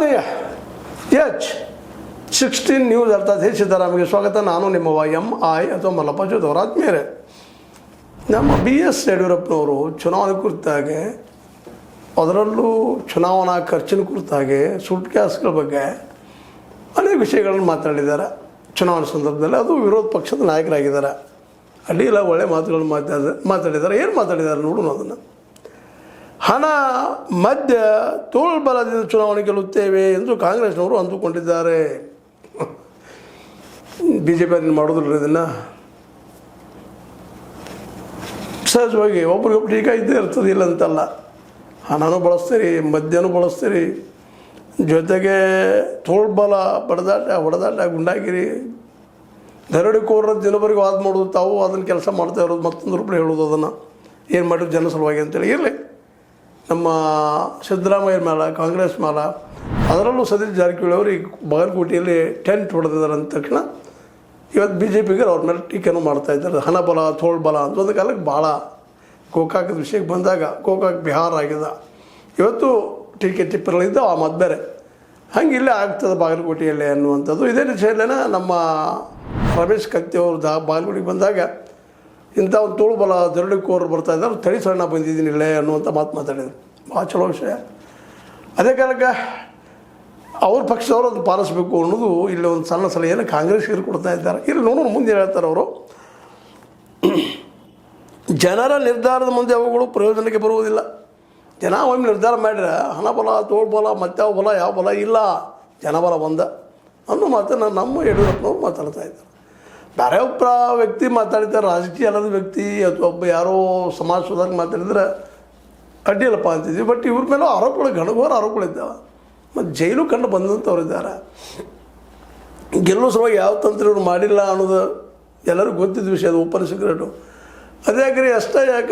ಆತ್ಮೀಯ H16 news ಅರ್ಥಾತ್ ಹೇ ಸಿದ್ದರಾಮಯ್ಯಗೆ ಸ್ವಾಗತ. ನಾನು ನಿಮ್ಮವ MI ಅಥವಾ ಮಲ್ಲಪ್ಪ ಜೋದವರ ಆತ್ಮೀಯರೇ. ನಮ್ಮ BS ಯಡಿಯೂರಪ್ಪನವರು ಚುನಾವಣೆ ಕುರಿತಾಗೆ, ಅದರಲ್ಲೂ ಚುನಾವಣಾ ಖರ್ಚಿನ ಕುರಿತಾಗೆ, ಸೂಟ್ ಕೇಸ್ಗಳ ಬಗ್ಗೆ ಅನೇಕ ವಿಷಯಗಳನ್ನು ಮಾತಾಡಿದ್ದಾರೆ ಚುನಾವಣೆ ಸಂದರ್ಭದಲ್ಲಿ. ಅದು ವಿರೋಧ ಪಕ್ಷದ ನಾಯಕರಾಗಿದ್ದಾರೆ. ಅಡ್ಡಿಲ್ಲ, ಒಳ್ಳೆ ಮಾತುಗಳನ್ನು ಮಾತಾಡಿದ್ದಾರೆ. ಏನು ಮಾತಾಡಿದ್ದಾರೆ ನೋಡೋಣ ಅದನ್ನು. ಹಣ, ಮದ್ಯ, ತೋಳ್ಬಲದಿಂದ ಚುನಾವಣೆ ಗೆಲ್ಲುತ್ತೇವೆ ಎಂದು ಕಾಂಗ್ರೆಸ್ನವರು ಅಂದುಕೊಂಡಿದ್ದಾರೆ. BJP ಅದನ್ನು ಮಾಡೋದಿಲ್ಲ. ಇದನ್ನು ಸಹಜವಾಗಿ ಒಬ್ರಿಗೊಬ್ರು ಟೀಕಾ ಇದ್ದೇ ಇರ್ತದೆ, ಇಲ್ಲ ಅಂತಲ್ಲ. ಹಣನೂ ಬಳಸ್ತೀರಿ, ಮದ್ಯನೂ ಬಳಸ್ತೀರಿ, ಜೊತೆಗೆ ತೋಳ್ಬಲ, ಹೊಡೆದಾಟ, ಗುಂಡಾಗಿರಿ, ದರೋಡೆಕೋರರ ದಿನವರೆಗೂ ವಾದ ಮಾಡೋದು, ತಾವು ಅದನ್ನು ಕೆಲಸ ಮಾಡ್ತಾ ಇರೋದು, ಮತ್ತೊಂದು ರೂಪಾಯಿ ಹೇಳೋದು, ಅದನ್ನು ಏನು ಮಾಡಿದ್ರು ಜನ ಸಲುವಾಗಿ ಅಂತೇಳಿ. ಇರಲಿ, ನಮ್ಮ ಸಿದ್ದರಾಮಯ್ಯ ಮೇಲೆ, ಕಾಂಗ್ರೆಸ್ ಮೇಲೆ, ಅದರಲ್ಲೂ ಸತೀಶ್ ಜಾರಕಿಹೊಳಿ ಅವರು ಈಗ ಬಾಗಲಕೋಟೆಯಲ್ಲಿ ಟೆಂಟ್ ಹೊಡೆದಿದ್ದಾರೆ ಅಂದ ತಕ್ಷಣ ಇವತ್ತು BJPಗೆ ಅವ್ರ ಮೇಲೆ ಟೀಕೆನೂ ಮಾಡ್ತಾಯಿದ್ದಾರೆ. ಹಣಬಲ, ತೋಳ್ಬಲ ಅಂತ ಒಂದು ಕಾಲಕ್ಕೆ ಭಾಳ ಗೋಕಾಕದ ವಿಷಯಕ್ಕೆ ಬಂದಾಗ ಗೋಕಾಕ್ ಬಿಹಾರ ಆಗಿದೆ. ಇವತ್ತು ಟೀಕೆ ಟಿಪ್ಪರ್ಗಳಿದ್ದ ಆ ಮದ್ದು ಬೇರೆ. ಹಂಗೆ ಇಲ್ಲೇ ಆಗ್ತದೆ ಬಾಗಲಕೋಟೆಯಲ್ಲಿ ಅನ್ನುವಂಥದ್ದು. ಇದೇ ವಿಷಯಲ್ಲೇ ನಮ್ಮ ರಮೇಶ್ ಕತ್ತಿ ಅವರು ಬಾಗಲಕೋಟೆಗೆ ಬಂದಾಗ ಇಂಥ ಒಂದು ತೋಳ್ಬಲ ದರೋಡೆಕೋರರು ಬರ್ತಾಯಿದ್ದಾರೆ, ತಡಿ ಸಣ್ಣ ಬಂದಿದ್ದೀನಿ ಇಲ್ಲೇ ಅನ್ನುವಂಥ ಮಾತು ಮಾತಾಡಿದ್ರು. ಭಾಳ ಚಲೋ ವಿಷಯ. ಅದೇ ಕಾಲಕ್ಕೆ ಅವ್ರ ಪಕ್ಷದವರು ಅದು ಪಾಲಿಸಬೇಕು ಅನ್ನೋದು ಇಲ್ಲಿ ಒಂದು ಸಣ್ಣ ಸಲಹೆಯನ್ನು ಕಾಂಗ್ರೆಸ್ಸಿಗರು ಕೊಡ್ತಾ ಇದ್ದಾರೆ. ಇಲ್ಲಿ ನೋಡೋಣ ಮುಂದೆ ಹೇಳ್ತಾರೆ ಅವರು. ಜನರ ನಿರ್ಧಾರದ ಮುಂದೆ ಅವುಗಳು ಪ್ರಯೋಜನಕ್ಕೆ ಬರುವುದಿಲ್ಲ. ಜನ ಒಮ್ಮೆ ನಿರ್ಧಾರ ಮಾಡಿದ್ರೆ ಹಣಬಲ, ತೋಳ್ಬಲ, ಮತ್ಯಾವ ಬಲ, ಯಾವ ಬಲ ಇಲ್ಲ, ಜನಬಲ ಒಂದ ಅನ್ನೋ ಮಾತನ್ನು ನಮ್ಮ ಯಡಿಯೂರಪ್ಪನವ್ರು ಮಾತಾಡ್ತಾ ಇದ್ದಾರೆ. ಬೇರೆ ಒಬ್ಬ ವ್ಯಕ್ತಿ ಮಾತಾಡಿದ್ದಾರೆ, ರಾಜಕೀಯ ಅಲ್ಲದ ವ್ಯಕ್ತಿ ಅಥವಾ ಒಬ್ಬ ಯಾರೋ ಸಮಾಜ ಸುಧಾರಣೆ ಮಾತಾಡಿದ್ರೆ ಅಡ್ಡಿಯಲ್ಲಪ್ಪ ಅಂತಿದ್ವಿ. ಬಟ್ ಇವ್ರ ಮೇಲೂ ಆರೋಪಗಳು, ಗಣಗೋರ ಆರೋಪಗಳಿದ್ದಾವೆ. ಮತ್ತು ಜೈಲು ಕಂಡು ಬಂದಂಥವ್ರು ಇದ್ದಾರೆ. ಗೆಲ್ಲೋ ಸಲುವಾಗಿ ಯಾವ ತಂತ್ರ ಇವ್ರು ಮಾಡಿಲ್ಲ ಅನ್ನೋದು ಎಲ್ಲರಿಗೂ ಗೊತ್ತಿದ್ದ ವಿಷಯ. ಅದು ಓಪನ್ ಸೀಕ್ರೆಟು. ಅದೇ ಯಾಕ್ರಿ ಅಷ್ಟೇ ಯಾಕೆ